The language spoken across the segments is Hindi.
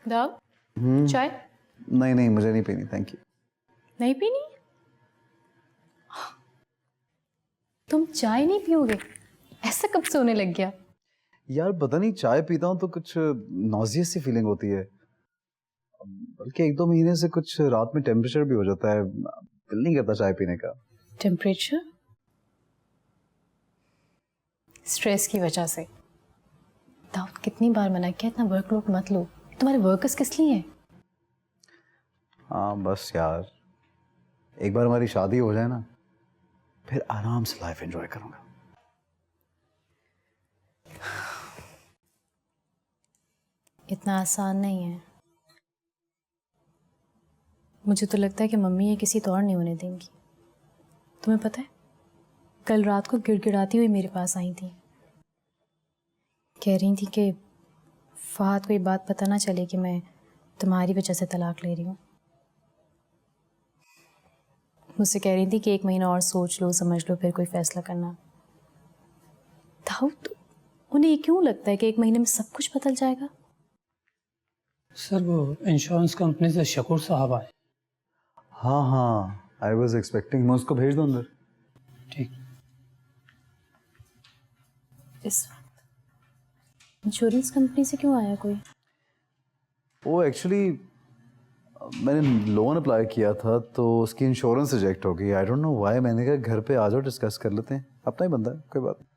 दाऊद, चाय? नहीं नहीं, मुझे नहीं पीनी, थैंक यू। नहीं पीनी? तुम चाय नहीं पियोगे? ऐसा कब से होने लग गया? यार पता नहीं, चाय पीता हूँ तो कुछ नॉजियस सी फीलिंग होती है, बल्कि 1-2 महीने से कुछ रात में टेम्परेचर भी हो जाता है, दिल नहीं करता चाय पीने का। टेम्परेचर? स्ट्रेस की वजह से। दाऊद, कितनी बार मना किया इतना वर्कलोड मत लो। तुम्हारे वर्कर्स किस लिए हैं? हाँ बस यार, एक बार हमारी शादी हो जाए ना, फिर आराम से लाइफ एंजॉय करूंगा। इतना आसान नहीं है। मुझे तो लगता है कि मम्मी ये किसी तो और नहीं होने देंगी। तुम्हें पता है, कल रात को गिड़गिड़ाती हुई मेरे पास आई थी, कह रही थी कि फहद को ये बात पता ना चले कि मैं तुम्हारी वजह से तलाक ले रही हूँ। मुझसे कह रही थी कि 1 महीना और सोच लो, समझ लो, फिर कोई फैसला करना। दाऊद, उन्हें ये क्यों लगता है कि 1 महीने में सब कुछ बदल जाएगा? सर वो इंश्योरेंस कंपनी से शकूर साहब आए। हाँ हाँ, आई वॉज एक्सपेक्टिंग। मैं उसको भेज दूँ अंदर? ठीक। इस वक्त इंश्योरेंस कंपनी से क्यों आया कोई? वो एक्चुअली मैंने लोन अप्लाई किया था तो उसकी इंश्योरेंस रिजेक्ट हो गई। I don't know why. मैंने कहा घर पे आ जाओ, डिस्कस कर लेते हैं, अपना ही बंदा है, कोई बात नहीं।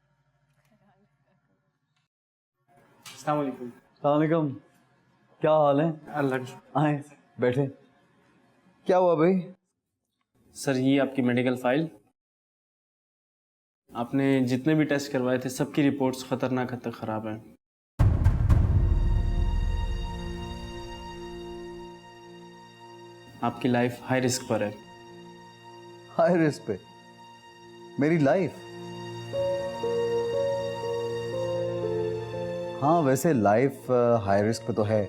अस्सलाम वालेकुम। अस्सलाम वालेकुम, क्या हाल है? अल्लाह। आए बैठे। क्या हुआ भाई? सर ये आपकी मेडिकल फाइल। आपने जितने भी टेस्ट करवाए थे सबकी रिपोर्ट्स खतरनाक हद तक ख़राब हैं। आपकी लाइफ हाई रिस्क पर है। हाई रिस्क पे? मेरी लाइफ? हाँ वैसे लाइफ हाई रिस्क पे तो है,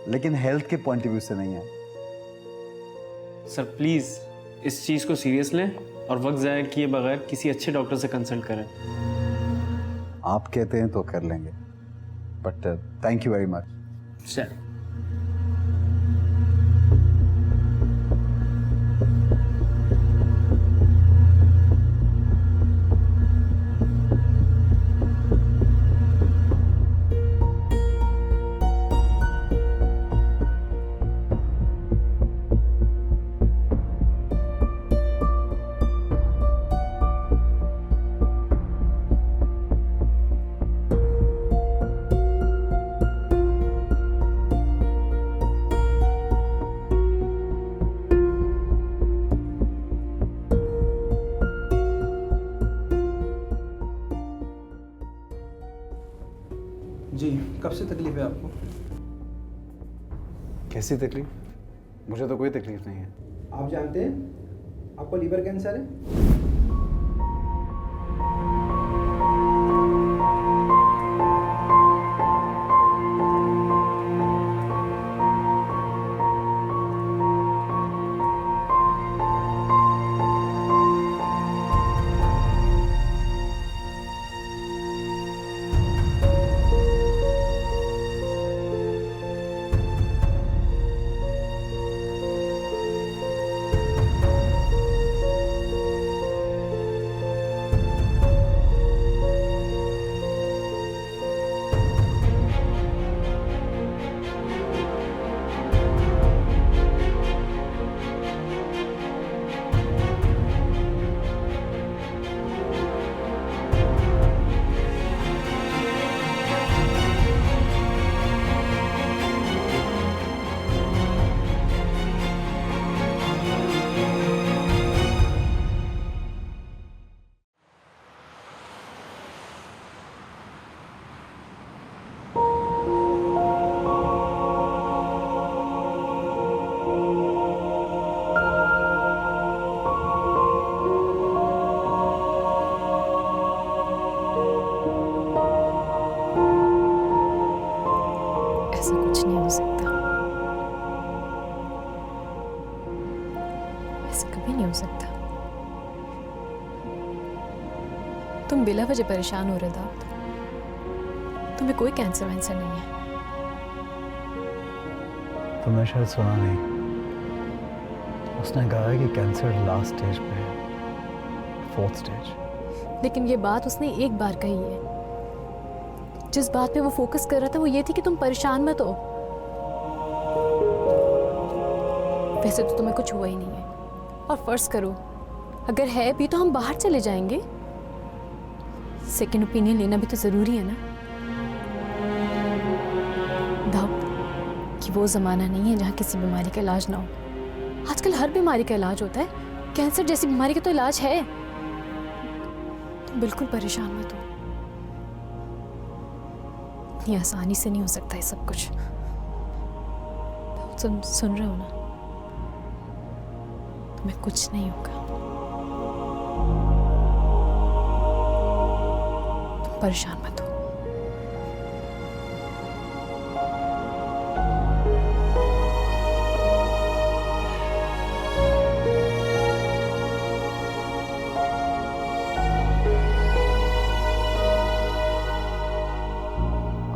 लेकिन हेल्थ के पॉइंट ऑफ व्यू से नहीं है। सर प्लीज़ इस चीज़ को सीरियस लें और वक्त ज़ाया किए बगैर किसी अच्छे डॉक्टर से कंसल्ट करें। आप कहते हैं तो कर लेंगे, but thank you very much. चल। जी, कब से तकलीफ है आपको? कैसी तकलीफ? मुझे तो कोई तकलीफ नहीं है। आप जानते हैं आपको लीवर कैंसर है? ऐसा कुछ नहीं हो सकता, ऐसा कभी नहीं हो सकता। तुम बिला वजह परेशान हो रहे दाऊद। तुम्हें कोई कैंसर वैंसर नहीं है। तुमने शायद सुना नहीं, उसने कहा है कि कैंसर लास्ट स्टेज पे है, 4th स्टेज। लेकिन ये बात उसने एक बार कही है। जिस बात पे वो फोकस कर रहा था वो ये थी कि तुम परेशान मत हो। वैसे तो तुम्हें कुछ हुआ ही नहीं है, और फर्ज करो अगर है भी तो हम बाहर चले जाएंगे। सेकंड ओपिनियन लेना भी तो जरूरी है ना। दाऊद, कि वो जमाना नहीं है जहाँ किसी बीमारी का इलाज ना हो। आजकल हर बीमारी का इलाज होता है, कैंसर जैसी बीमारी का तो इलाज है। तुम बिल्कुल परेशान मत हो, इतनी आसानी से नहीं हो सकता है सब कुछ। दाऊद, सुन रहे हो ना, तुम्हें कुछ नहीं होगा। तुम परेशान मत हो।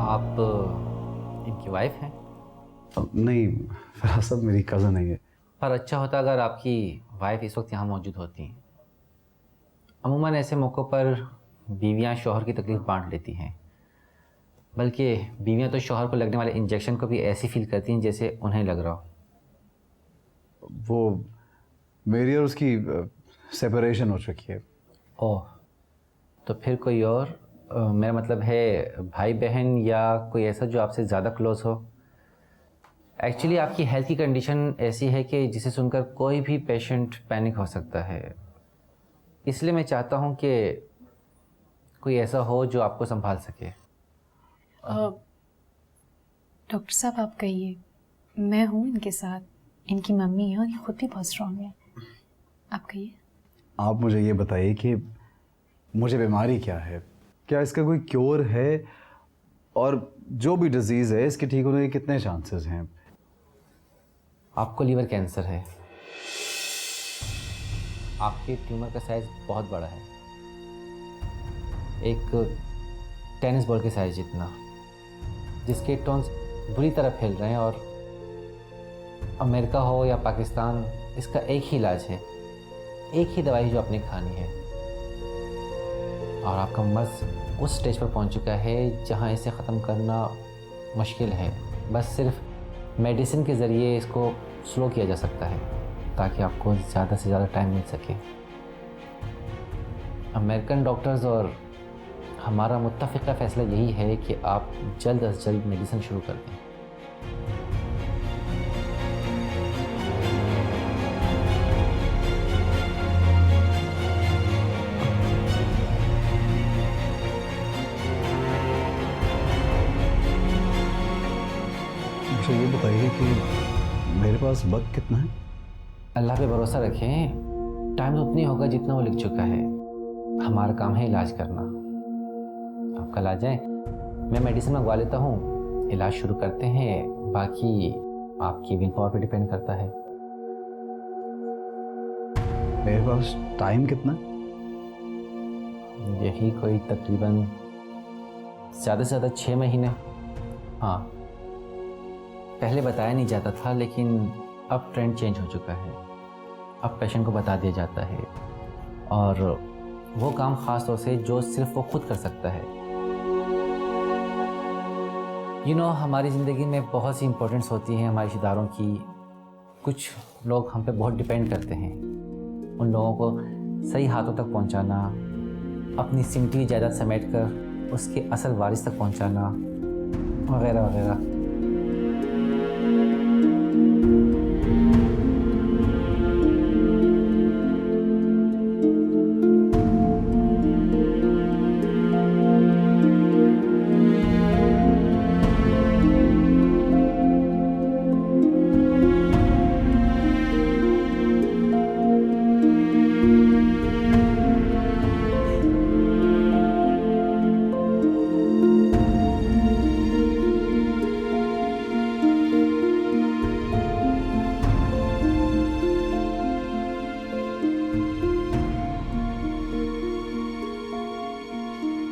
आप इनकी वाइफ हैं? नहीं, फिरासत मेरी कज़न है ये। पर अच्छा होता अगर आपकी वाइफ इस वक्त यहाँ मौजूद होती। अमूमन ऐसे मौक़ों पर बीवियाँ शौहर की तकलीफ़ बांट लेती हैं, बल्कि बीवियाँ तो शौहर को लगने वाले इंजेक्शन को भी ऐसी फील करती हैं जैसे उन्हें लग रहा हो। वो मेरी और उसकी सेपरेशन हो चुकी है। ओह, तो फिर कोई और मेरा मतलब है भाई बहन या कोई ऐसा जो आपसे ज़्यादा क्लोज़ हो। एक्चुअली आपकी हेल्थ की कंडीशन ऐसी है कि जिसे सुनकर कोई भी पेशेंट पैनिक हो सकता है, इसलिए मैं चाहता हूँ कि कोई ऐसा हो जो आपको संभाल सके। डॉक्टर साहब, आप कहिए, मैं हूँ इनके साथ। इनकी मम्मी है और ये खुद भी बहुत स्ट्रांग है। आप कहिए। आप मुझे ये बताइए कि मुझे बीमारी क्या है, क्या इसका कोई क्योर है, और जो भी डिजीज़ है इसके ठीक होने के कितने चांसेस हैं? आपको लीवर कैंसर है। आपके ट्यूमर का साइज़ बहुत बड़ा है, एक टेनिस बॉल के साइज़ जितना, जिसके टोन्स बुरी तरह फैल रहे हैं। और अमेरिका हो या पाकिस्तान, इसका एक ही इलाज है, एक ही दवाई जो आपने खानी है। और आपका मर्ज़ उस स्टेज पर पहुंच चुका है जहां इसे ख़त्म करना मुश्किल है। बस सिर्फ मेडिसिन के ज़रिए इसको स्लो किया जा सकता है ताकि आपको ज़्यादा से ज़्यादा टाइम मिल सके। अमेरिकन डॉक्टर्स और हमारा मुत्तफ़िक़ा फ़ैसला यही है कि आप जल्द अज जल्द मेडिसिन शुरू कर दें। मुझे ये बताइए कि मेरे पास वक्त कितना है? अल्लाह पे भरोसा रखें, टाइम तो उतनी होगा जितना वो लिख चुका है। हमारा काम है इलाज करना। आप कल आ जाएं, मैं मेडिसिन मंगवा लेता हूँ, इलाज शुरू करते हैं। बाकी आपकी विल पावर पे डिपेंड करता है। मेरे पास टाइम कितना है? यही कोई तकरीबन ज़्यादा से ज़्यादा 6 महीने। हाँ, पहले बताया नहीं जाता था, लेकिन अब ट्रेंड चेंज हो चुका है। अब पेशेंट को बता दिया जाता है, और वो काम ख़ास तौर से जो सिर्फ वो खुद कर सकता है। हमारी ज़िंदगी में बहुत सी इम्पोर्टेंस होती हैं हमारे रिश्तेदारों की। कुछ लोग हम पे बहुत डिपेंड करते हैं। उन लोगों को सही हाथों तक पहुंचाना, अपनी सिमटी जायदाद समेट कर उसके असल वारिस तक पहुंचाना, वगैरह वगैरह।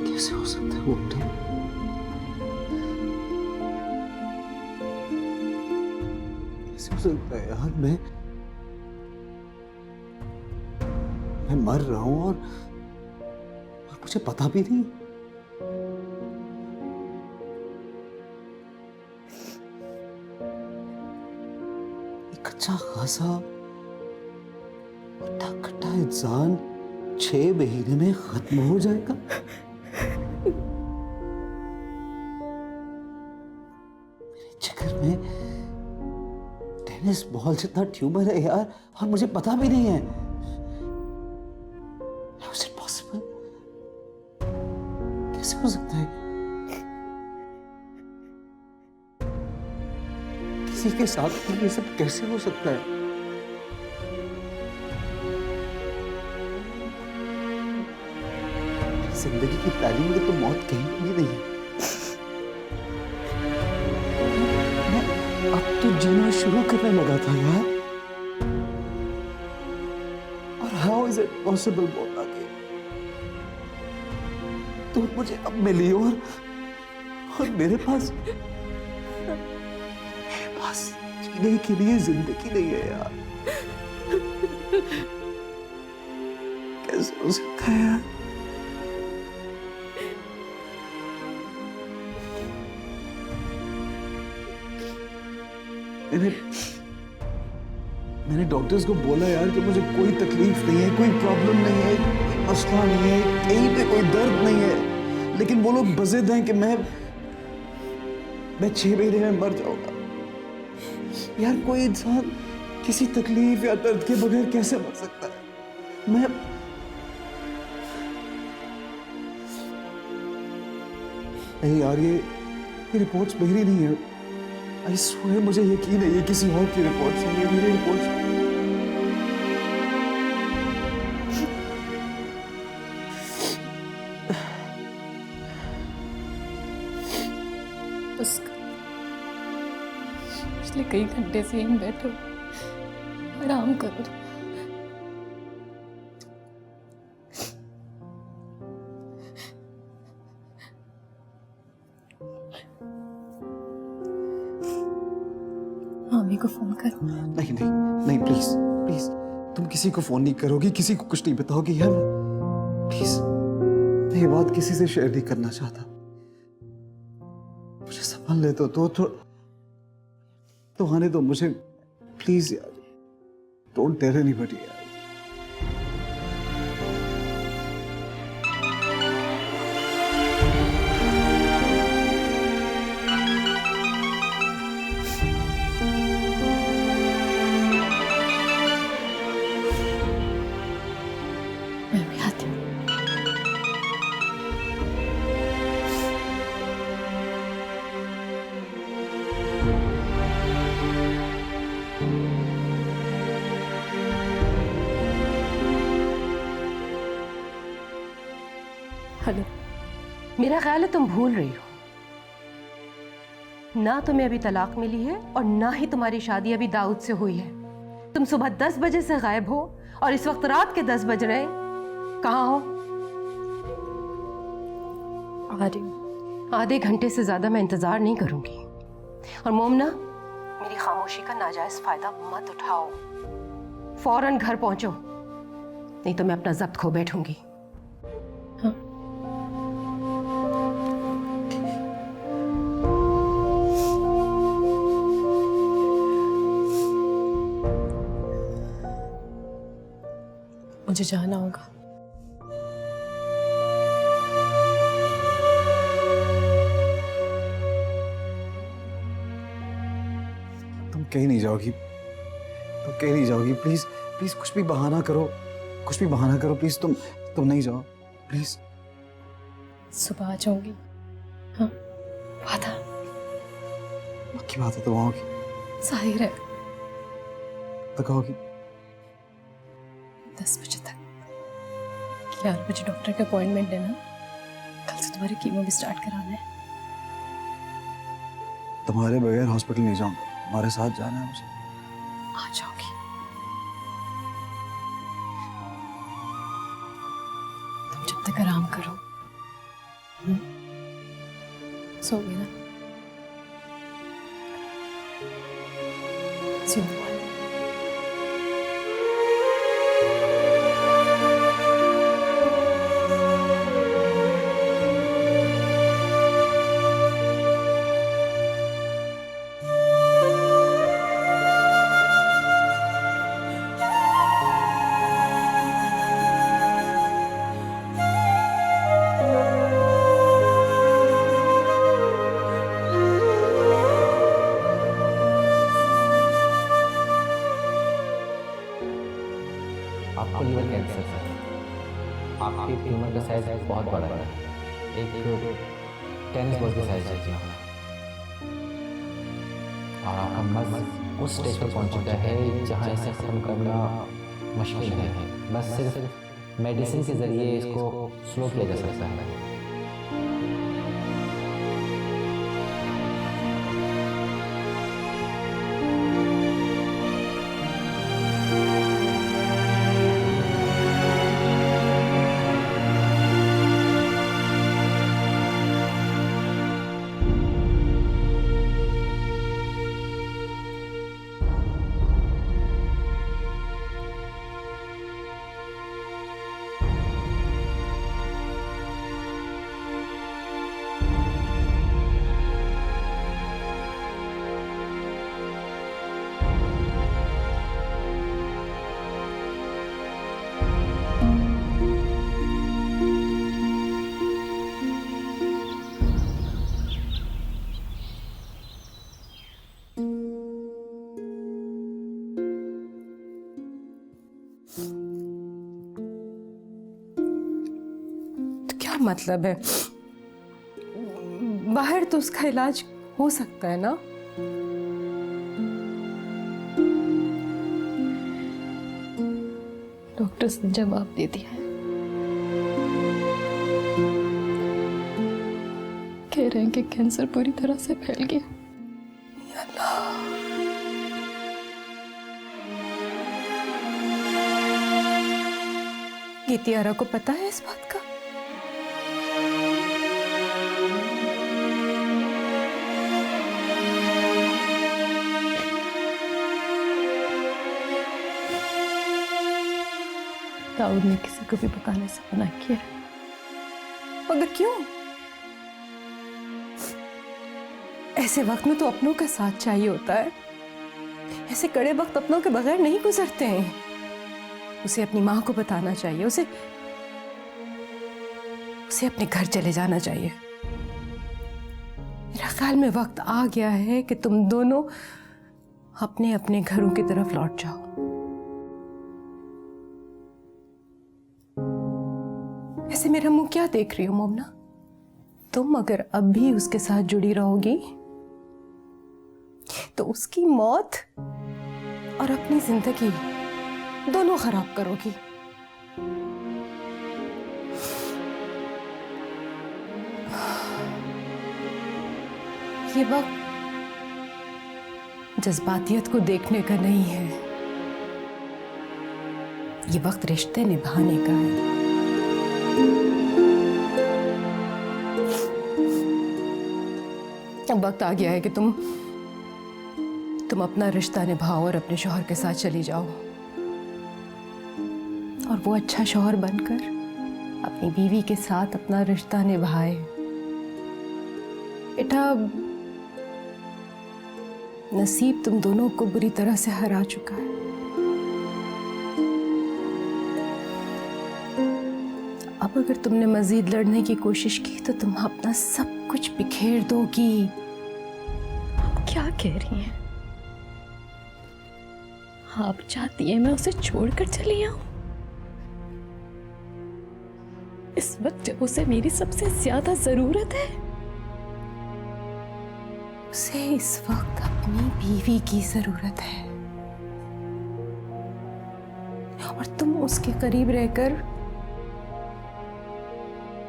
कैसे हो सकता है वो? सकता है यार? मैं मर रहा हूं और मुझे पता भी नहीं। एक अच्छा खासा खट्टा खट्टा इंसान 6 महीने में खत्म हो जाएगा। मेरे जिगर में टेनिस बॉल जितना ट्यूमर है यार, और मुझे पता भी नहीं है। How is it possible? कैसे हो सकता है? किसी के साथ ये सब कैसे हो सकता है? जिंदगी की प्लानिंग में तो मौत कहीं भी नहीं है। मैं अब तो जीना शुरू करने लगा था यार। और हाउ इज इट पॉसिबल बोला कि तुम मुझे अब मिली और मेरे पास जीने के लिए जिंदगी नहीं है यार। कैसे हो सकता है यार? मैंने डॉक्टर्स को बोला यार कि मुझे कोई तकलीफ नहीं है, कोई प्रॉब्लम नहीं है, कोई मसला नहीं है, कहीं पे कोई दर्द नहीं है, लेकिन वो लोग बज़िद हैं कि मैं 6 महीने में मर जाऊंगा। यार कोई इंसान किसी तकलीफ या दर्द के बगैर कैसे मर सकता है? मैं नहीं यार, ये रिपोर्ट्स मेरी नहीं है। आई स्वेयर मुझे यकीन है ये किसी और की रिपोर्ट्स है, ये मेरी रिपोर्ट्स। पिछले कई घंटे से यहीं बैठो, आराम करो। मामी को फोन करो। नहीं नहीं नहीं, प्लीज प्लीज, तुम किसी को फोन नहीं करोगी, किसी को कुछ नहीं बताओगी यार। प्लीज, मैं ये बात किसी से शेयर नहीं करना चाहता। मुझे संभालने तो आने दो मुझे, प्लीज यार। डोंट टेल एनीबॉडी यार। मैं भी आती हूँ। हेलो, मेरा ख्याल है तुम भूल रही हो, ना तुम्हें अभी तलाक मिली है और ना ही तुम्हारी शादी अभी दाऊद से हुई है। तुम सुबह 10 बजे से गायब हो और इस वक्त रात के 10 बज रहे हैं। कहाँ हो? आ रही हूँ। आधे घंटे से ज्यादा मैं इंतजार नहीं करूंगी। और मोमना, मेरी खामोशी का नाजायज फायदा मत उठाओ। फौरन घर पहुंचो, नहीं तो मैं अपना जब्त खो बैठूंगी। हाँ। मुझे जाना होगा। तुम कहीं नहीं जाओगी, तुम कहीं नहीं जाओगी। प्लीज प्लीज, कुछ भी बहाना करो, कुछ भी बहाना करो प्लीज। तुम नहीं जाओ प्लीज। सुबह आ जाऊंगी। हाँ, वादा। पक्की बात है? तुम आओगी? जाहिर है। तक आओगी? 10 बजे तक। 11 बजे डॉक्टर का अपॉइंटमेंट है ना। कल से तुम्हारी कीमो भी स्टार्ट कराना है। तुम्हारे बगैर हॉस्पिटल नहीं जाऊंगा, तुम्हारे साथ जाना है मुझे। आ जाओगी। तुम जब तक आराम करो। सो गई ना? It's your fault. आपको लीवर कैंसर है। आपके ट्यूमर का साइज बहुत बड़ा है, एक टेनिस बॉल के साइज जितना। और आपका मर्ज उस स्टेज पर पहुंच चुका है जहां इसे खत्म करना मुश्किल है। बस सिर्फ मेडिसिन के जरिए इसको स्लो किया जा सकता है। तो क्या मतलब है? बाहर तो उसका इलाज हो सकता है ना? डॉक्टर्स ने जवाब दे दिया है, कह रहे हैं कि कैंसर पूरी तरह से फैल गया। ये तियारा को पता है इस बात का? दाऊद ने किसी को भी बताने से मना किया है। मगर क्यों? ऐसे वक्त में तो अपनों का साथ चाहिए होता है। ऐसे कड़े वक्त अपनों के बगैर नहीं गुजरते हैं। उसे अपनी माँ को बताना चाहिए, उसे अपने घर चले जाना चाहिए। मेरा ख्याल में वक्त आ गया है कि तुम दोनों अपने अपने घरों की तरफ लौट जाओ। ऐसे मेरा मुंह क्या देख रही हो मोमना? तुम अगर अब भी उसके साथ जुड़ी रहोगी तो उसकी मौत और अपनी जिंदगी दोनों खराब करोगी। ये वक्त जज्बातियत को देखने का नहीं है, ये वक्त रिश्ते निभाने का है। अब वक्त आ गया है कि तुम अपना रिश्ता निभाओ और अपने शौहर के साथ चली जाओ, और वो अच्छा शौहर बनकर अपनी बीवी के साथ अपना रिश्ता निभाए। बेटा, नसीब तुम दोनों को बुरी तरह से हरा चुका है। अब अगर तुमने मजीद लड़ने की कोशिश की तो तुम अपना सब कुछ बिखेर दोगी। आप क्या कह रही हैं? आप चाहती हैं मैं उसे छोड़कर चली आऊं? इस वक्त जब उसे मेरी सबसे ज्यादा जरूरत है। उसे इस वक्त अपनी बीवी की जरूरत है, और तुम उसके करीब रहकर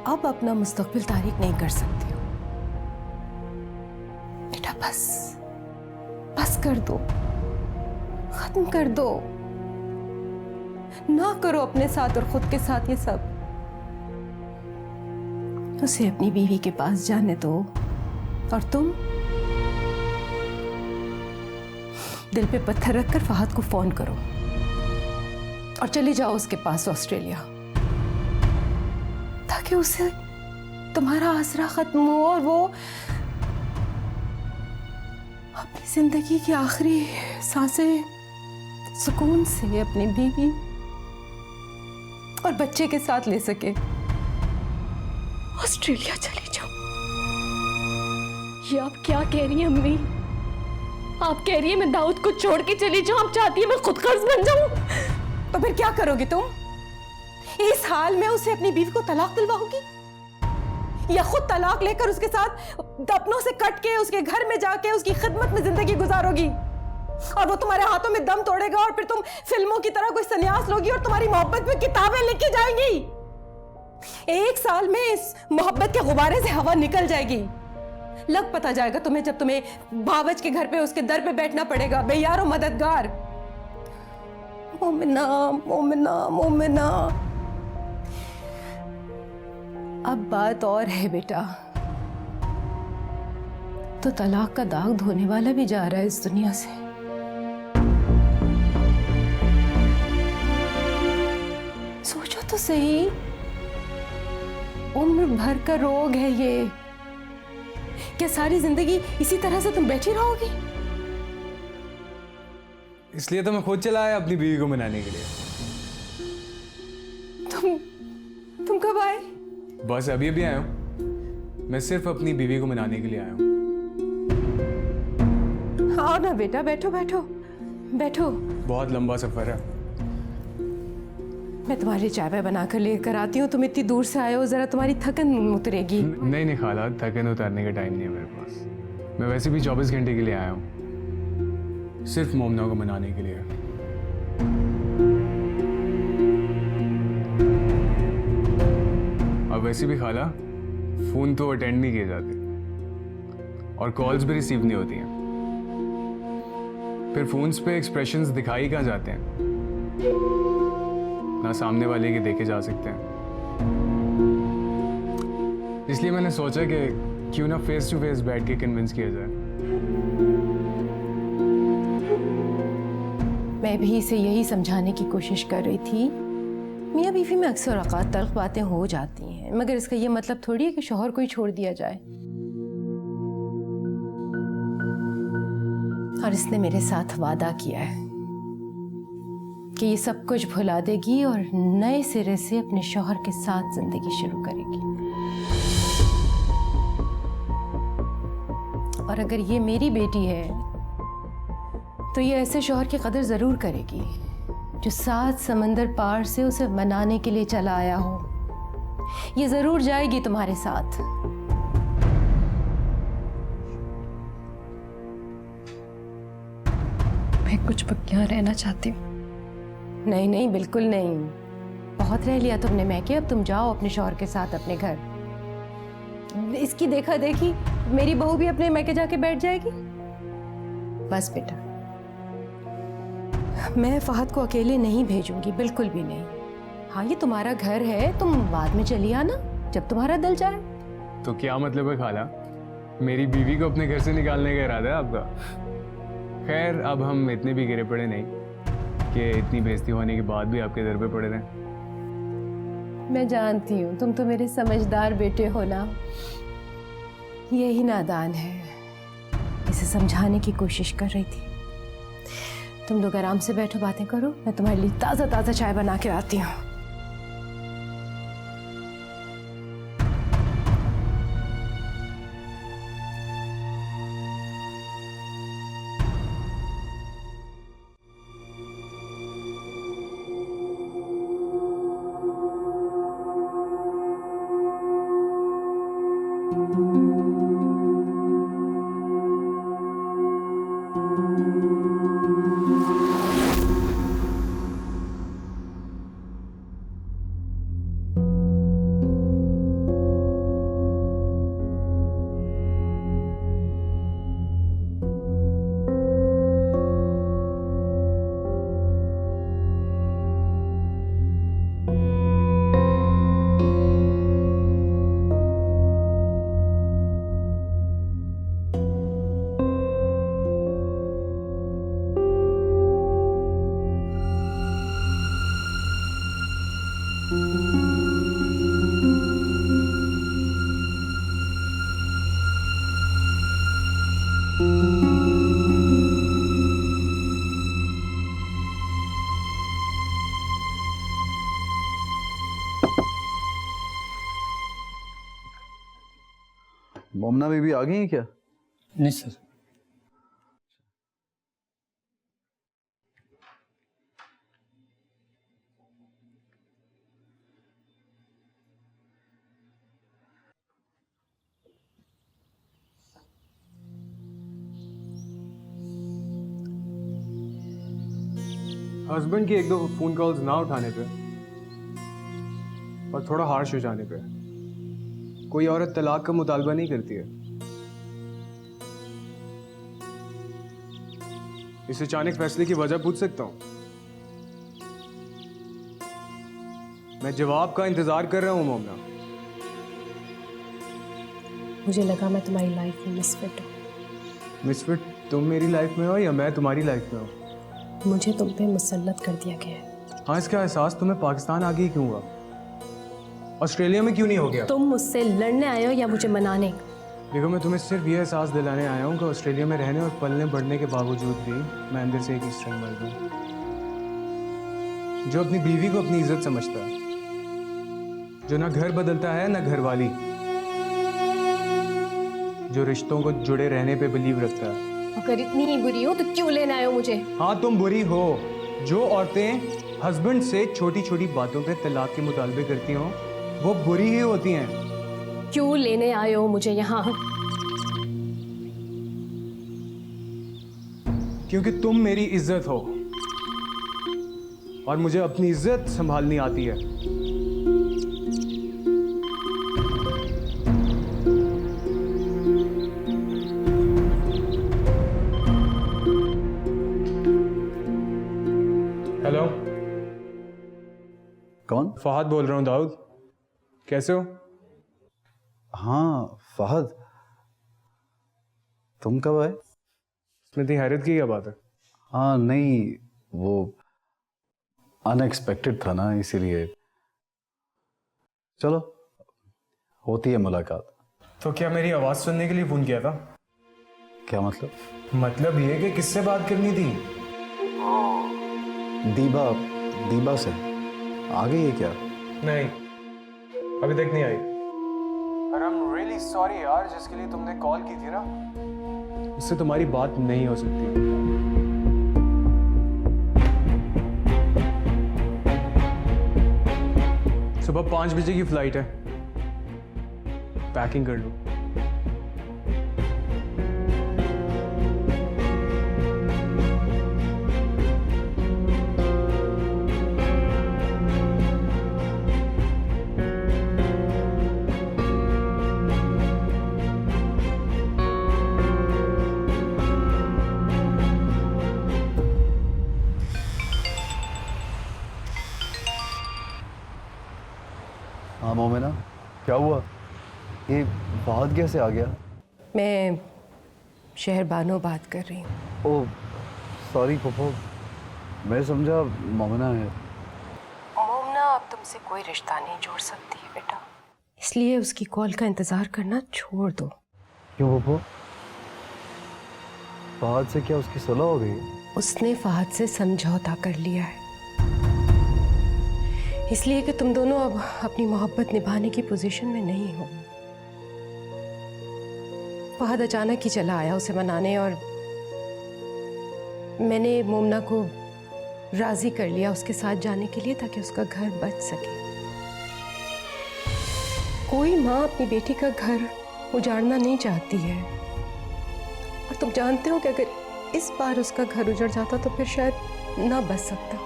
अब अपना मुस्तकबिल तारीख नहीं कर सकती हो। बेटा बस कर दो, खत्म कर दो। ना करो अपने साथ और खुद के साथ ये सब। उसे अपनी बीवी के पास जाने दो, और तुम दिल पे पत्थर रखकर फहद को फोन करो और चले जाओ उसके पास ऑस्ट्रेलिया, ताकि उसे तुम्हारा आसरा खत्म हो और वो अपनी जिंदगी की आखिरी सांसें सुकून से अपनी बीवी और बच्चे के साथ ले सके। ऑस्ट्रेलिया चले जाओ। ये आप क्या कह रही हैं अम्मी? आप कह रही हैं मैं दाऊद को छोड़ के चली जाऊं? आप चाहती हैं मैं खुद कर्ज बन जाऊं? तो फिर क्या करोगी तुम? इस हाल में उसे अपनी बीवी को तलाक दिलवाओगी या खुद तलाक लेकर उसके साथ दफनों से कट के उसके घर में जाके उसकी खिदमत में जिंदगी गुजारोगी और वो तुम्हारे हाथों में दम तोड़ेगा और फिर तुम फिल्मों की तरह कोई संन्यास लोगी और तुम्हारी मोहब्बत में किताबें लिखी जाएंगी। 1 साल में इस मोहब्बत के गुब्बारे से हवा निकल जाएगी। लग पता जाएगा तुम्हें जब तुम्हें बावज के घर पे उसके दर पे बैठना पड़ेगा बेयार और मददगार। मोमिना मोमिना मोमिना, अब बात और है बेटा, तो तलाक का दाग धोने वाला भी जा रहा है इस दुनिया से। सोचो तो सही, उम्र भर का रोग है ये। क्या सारी जिंदगी इसी तरह से तुम बैठी रहोगी? इसलिए तो मैं खुद चला आया अपनी बीवी को मनाने के लिए। तुम कब आए? बस अभी अभी आया हूँ। मैं सिर्फ अपनी बीवी को मनाने के लिए आया हूँ। आओ ना बेटा, बैठो बैठो बैठो। बहुत लंबा सफर है। मैं तुम्हारी चाय वाय बनाकर लेकर आती हूँ। तुम इतनी दूर से आए हो, जरा तुम्हारी थकन उतरेगी। नहीं नहीं खाला, थकन उतारने का टाइम नहीं है मेरे पास। मैं वैसे भी 24 घंटे के लिए आया हूँ, सिर्फ मोमना को मनाने के लिए। अब वैसे भी खाला फोन तो अटेंड नहीं किए जाते और कॉल्स भी रिसीव नहीं होती हैं। फिर फोन्स पे एक्सप्रेशंस दिखाई कहाँ जाते हैं, ना सामने वाले के देखे जा सकते हैं। इसलिए मैंने सोचा कि क्यों ना फेस टू फेस बैठ के कन्विंस किया जाए। मैं भी इसे यही समझाने की कोशिश कर रही थी। मियाँ बीवी में अक्सर औकात तल्ख बातें हो जाती हैं, मगर इसका ये मतलब थोड़ी है कि शौहर को ही छोड़ दिया जाए। और इसने मेरे साथ वादा किया है कि ये सब कुछ भुला देगी और नए सिरे से अपने शौहर के साथ जिंदगी शुरू करेगी। और अगर ये मेरी बेटी है तो ये ऐसे शौहर की कदर जरूर करेगी जो 7 समंदर पार से उसे मनाने के लिए चला आया हो। ये जरूर जाएगी तुम्हारे साथ। मैं कुछ वक्त यहाँ रहना चाहती हूँ। नहीं नहीं, बिल्कुल नहीं। बहुत रह लिया तुमने मैके, अब तुम जाओ अपने शौहर के साथ अपने घर। इसकी देखा देखी मेरी बहू भी अपने मैके जाके बैठ जाएगी। बस बेटा, मैं फहद को अकेले नहीं भेजूंगी, बिल्कुल भी नहीं। हाँ, ये तुम्हारा घर है, तुम बाद में चली आना जब तुम्हारा दिल जाए। तो क्या मतलब है खाला, मेरी बीवी को अपने घर से निकालने का इरादा है आपका? खैर, अब हम इतने भी गिरे पड़े नहीं कि इतनी बेइज्जती होने के बाद भी आपके दर पे पड़े रहें। मैं जानती हूँ तुम तो मेरे समझदार बेटे हो ना। यही नादान है, इसे समझाने की कोशिश कर रही थी। तुम लोग आराम से बैठो, बातें करो, मैं तुम्हारे लिए ताज़ा ताज़ा चाय बना के आती हूँ। मोमना बीबी आ गई है क्या? नहीं सर। हस्बैंड की एक दो फ़ोन कॉल्स ना उठाने पे और थोड़ा हार्श हो जाने पे कोई औरत तलाक का मुतालबा नहीं करती है। इस अचानक फैसले की वजह पूछ सकता हूँ? मैं जवाब का इंतजार कर रहा हूँ मोमना। मुझे लगा मैं तुम्हारी लाइफ में मिसफिट हूँ। मिसफिट तुम मेरी लाइफ में हो या मैं तुम्हारी लाइफ में हूँ? मुझे तुम पे मुसल्लत कर दिया गया है। हाँ, इसका एहसास तुम्हें पाकिस्तान आगे ही क्यों हुआ? ऑस्ट्रेलिया में क्यों नहीं हो गया? तुम मुझसे लड़ने आए हो या मुझे मनाने? देखो, मैं तुम्हें सिर्फ ये एहसास दिलाने आया हूँ कि ऑस्ट्रेलिया में रहने और पलने बढ़ने के बावजूद भी मैं अंदर से एक ईस्टर्न मर्द हूँ जो अपनी बीवी को अपनी इज्जत समझता है, जो ना घर बदलता है ना घरवाली, जो रिश्तों को जुड़े रहने पे बिलीव रखता है। अगर इतनी ही बुरी हो तो क्यों लेने आए हो मुझे? हाँ, तुम बुरी हो। जो औरतें हस्बैंड से छोटी छोटी बातों पे तलाक के मुतालबे करती हों वो बुरी ही होती हैं। क्यों लेने आए हो मुझे यहाँ? क्योंकि तुम मेरी इज्जत हो और मुझे अपनी इज्जत संभालनी आती है। हेलो, कौन? फहद बोल रहा हूँ। दाऊद, कैसे हो? हाँ फहद, तुम कब आए? स्मृति, हैरत की क्या बात है? हाँ नहीं, वो अनएक्सपेक्टेड था ना, इसीलिए। चलो, होती है मुलाकात। तो क्या मेरी आवाज सुनने के लिए फोन किया था? क्या मतलब? मतलब ये कि किससे बात करनी थी? दीबा से। आ गई है क्या? नहीं, अभी तक नहीं आई। और आई एम रियली सॉरी यार, जिसके लिए तुमने कॉल की थी ना, उससे तुम्हारी बात नहीं हो सकती। सुबह 5 बजे की फ्लाइट है, पैकिंग कर लो। हाँ मोमिना, क्या हुआ? ये फहद कैसे आ गया? मैं शहरबानो बात कर रही हूँ। ओह सॉरी पप्पू, मैं समझा मोमिना है। मोमना अब तुमसे कोई रिश्ता नहीं जोड़ सकती है बेटा, इसलिए उसकी कॉल का इंतजार करना छोड़ दो। क्यों पप्पू? फहद से क्या उसकी सुलह हो गई? उसने फहद से समझौता कर लिया है, इसलिए कि तुम दोनों अब अपनी मोहब्बत निभाने की पोजीशन में नहीं हो। फहद अचानक ही चला आया उसे मनाने और मैंने मोमना को राजी कर लिया उसके साथ जाने के लिए ताकि उसका घर बच सके। कोई माँ अपनी बेटी का घर उजाड़ना नहीं चाहती है, और तुम जानते हो कि अगर इस बार उसका घर उजड़ जाता तो फिर शायद ना बच सकता।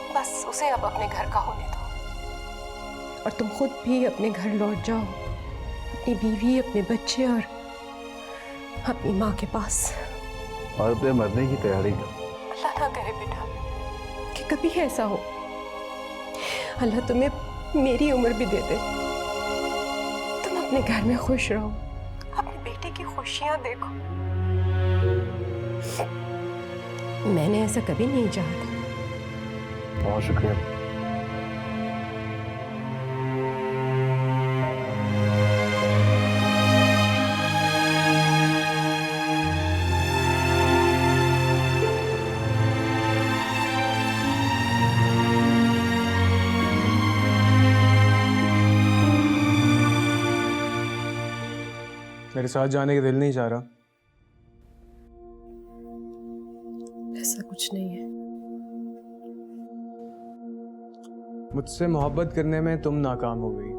बस उसे अब अपने घर का होने दो और तुम खुद भी अपने घर लौट जाओ, अपनी बीवी, अपने बच्चे और अपनी माँ के पास। और अपने मरने की तैयारी कर। अल्लाह ना करे बेटा कि कभी ऐसा हो। अल्लाह तुम्हें मेरी उम्र भी दे दे, तुम अपने घर में खुश रहो, अपनी बेटी की खुशियां देखो। मैंने ऐसा कभी नहीं चाहा था। बहुत शुक्रिया। मेरे साथ जाने का दिल नहीं चाह रहा? ऐसा कुछ नहीं है। मुझसे मोहब्बत करने में तुम नाकाम हो गई।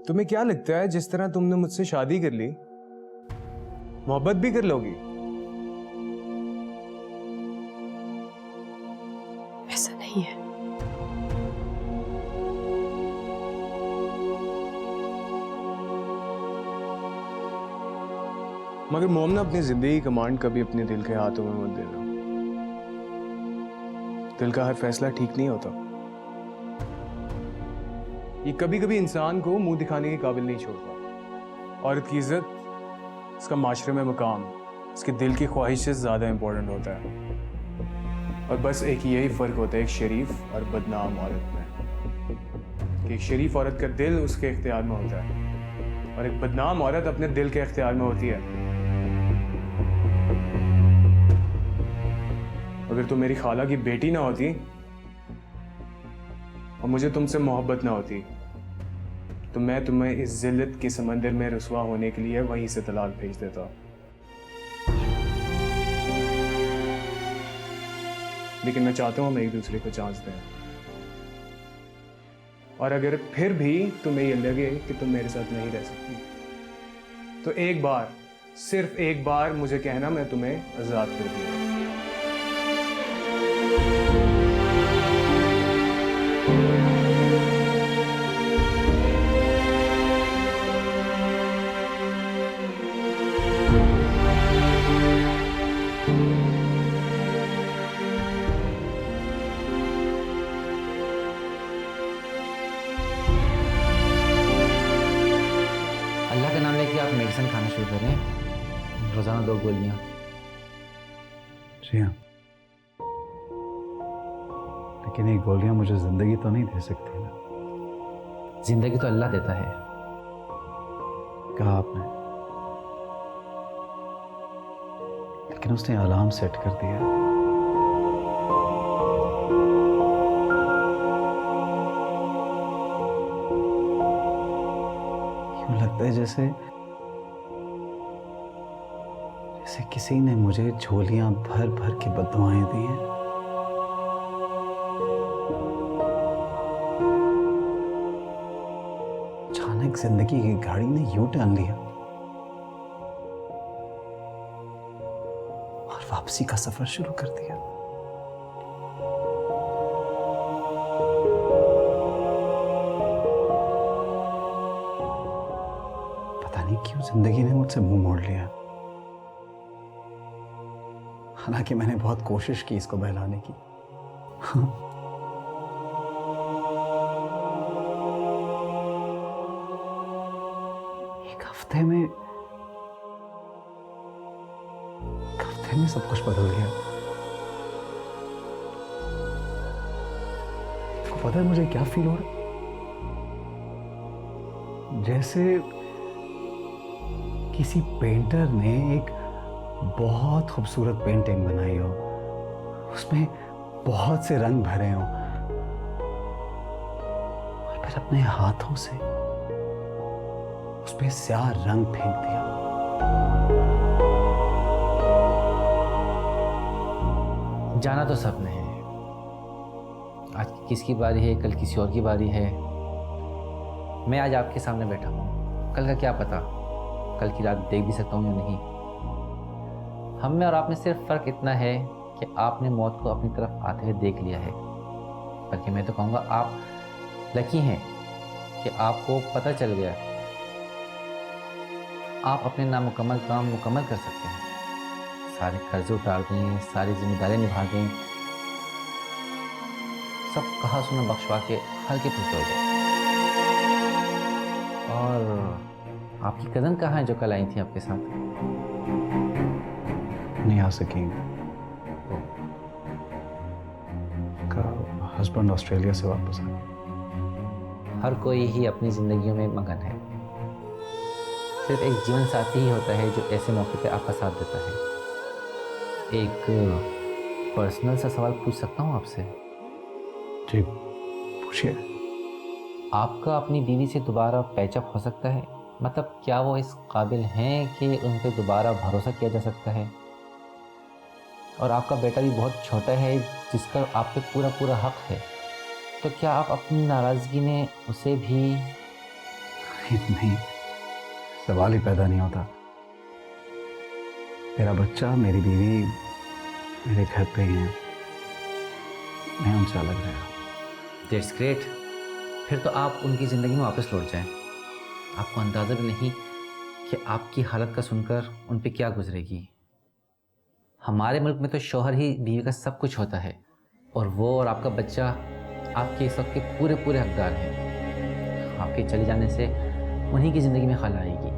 तुम्हें क्या लगता है जिस तरह तुमने मुझसे शादी कर ली, मोहब्बत भी कर लोगी? ऐसा नहीं है। मगर मोमना, अपनी जिंदगी कमांड कभी अपने दिल के हाथों में मत देना। दिल का हर फैसला ठीक नहीं होता। ये कभी कभी इंसान को मुंह दिखाने के काबिल नहीं छोड़ता। औरत की इज्जत, उसका माशरे में मकाम, उसके दिल की ख्वाहिश से ज़्यादा इंपॉर्टेंट होता है। और बस एक यही फ़र्क होता है एक शरीफ और बदनाम औरत में, कि एक शरीफ औरत का दिल उसके इख्तियार में होता है और एक बदनाम औरत अपने दिल के इख्तियार में होती है। अगर तुम मेरी खाला की बेटी ना होती और मुझे तुमसे मोहब्बत ना होती, तो मैं तुम्हें इस जिल्लत के समंदर में रुसवा होने के लिए वहीं से तलाक भेज देता। लेकिन मैं चाहता हूं हम एक दूसरे को चांस दें। और अगर फिर भी तुम्हें ये लगे कि तुम मेरे साथ नहीं रह सकती, तो एक बार, सिर्फ एक बार मुझे कहना, मैं तुम्हें आजाद कर दूंगा। अल्लाह का नाम लेके आप मेडिसिन खाना शुरू करें, रोज़ाना 2 गोलियां। जी हाँ, लेकिन ये गोलियां मुझे जिंदगी तो नहीं दे सकती ना। जिंदगी तो अल्लाह देता है। कहा आपने, लेकिन उसने अलार्म सेट कर दिया। यूं लगता है जैसे किसी ने मुझे झोलियां भर भर के बददुआएं दी हैं। अचानक जिंदगी की गाड़ी ने यू टर्न लिया और वापसी का सफर शुरू कर दिया। पता नहीं क्यों जिंदगी ने मुझसे मुंह मोड़ लिया। हालांकि मैंने बहुत कोशिश की इसको बहलाने की। एक हफ्ते में सब कुछ बदल गया। आपको पता है मुझे क्या फील हो रहा है? जैसे किसी पेंटर ने एक बहुत खूबसूरत पेंटिंग बनाई हो, उसमें बहुत से रंग भरे हों, और फिर अपने हाथों से उस पे स्याह रंग फेंक दिया। जाना तो सबने है। आज किसकी बारी है, कल किसी और की बारी है। मैं आज आपके सामने बैठा हूँ, कल का क्या पता, कल की रात देख भी सकता हूँ या नहीं। हम में और आप में सिर्फ फ़र्क इतना है कि आपने मौत को अपनी तरफ आते हुए देख लिया है, बल्कि मैं तो कहूँगा आप लकी हैं कि आपको पता चल गया। आप अपने नामुकम्मल काम मुकम्मल कर सकते हैं, सारे कर्ज उतार दें, सारी जिम्मेदारियां निभा दें, सब कहा सुना बख्शवा के हल्के फुल्के हो जाए। और आपकी कज़न कहाँ है जो कल आई थी आपके साथ? नहीं आ सकी। का हस्बैंड ऑस्ट्रेलिया से वापस आया। हर कोई ही अपनी ज़िंदगियों में मगन है। सिर्फ एक जीवन साथी ही होता है जो ऐसे मौके पे आपका साथ देता है। एक पर्सनल सा सवाल पूछ सकता हूँ आपसे? जी पूछिए। आपका अपनी बीवी से दोबारा पैचअप हो सकता है मतलब क्या वो इस काबिल हैं कि उन पर दोबारा भरोसा किया जा सकता है? और आपका बेटा भी बहुत छोटा है जिसका आप पे पूरा पूरा हक है, तो क्या आप अपनी नाराज़गी में उसे भी? नहीं, सवाल ही पैदा नहीं होता। मेरा बच्चा, मेरी बीवी मेरे घर पे ही हैं, मैं उनसे अलग रहा। That's great. फिर तो आप उनकी ज़िंदगी में वापस लौट जाएं। आपको अंदाज़ा भी नहीं कि आपकी हालत का सुनकर उन पे क्या गुजरेगी। हमारे मुल्क में तो शौहर ही बीवी का सब कुछ होता है, और वो और आपका बच्चा आपके इस वक्त के पूरे पूरे हकदार हैं। आपके चले जाने से उन्हीं की ज़िंदगी में खला आएगी।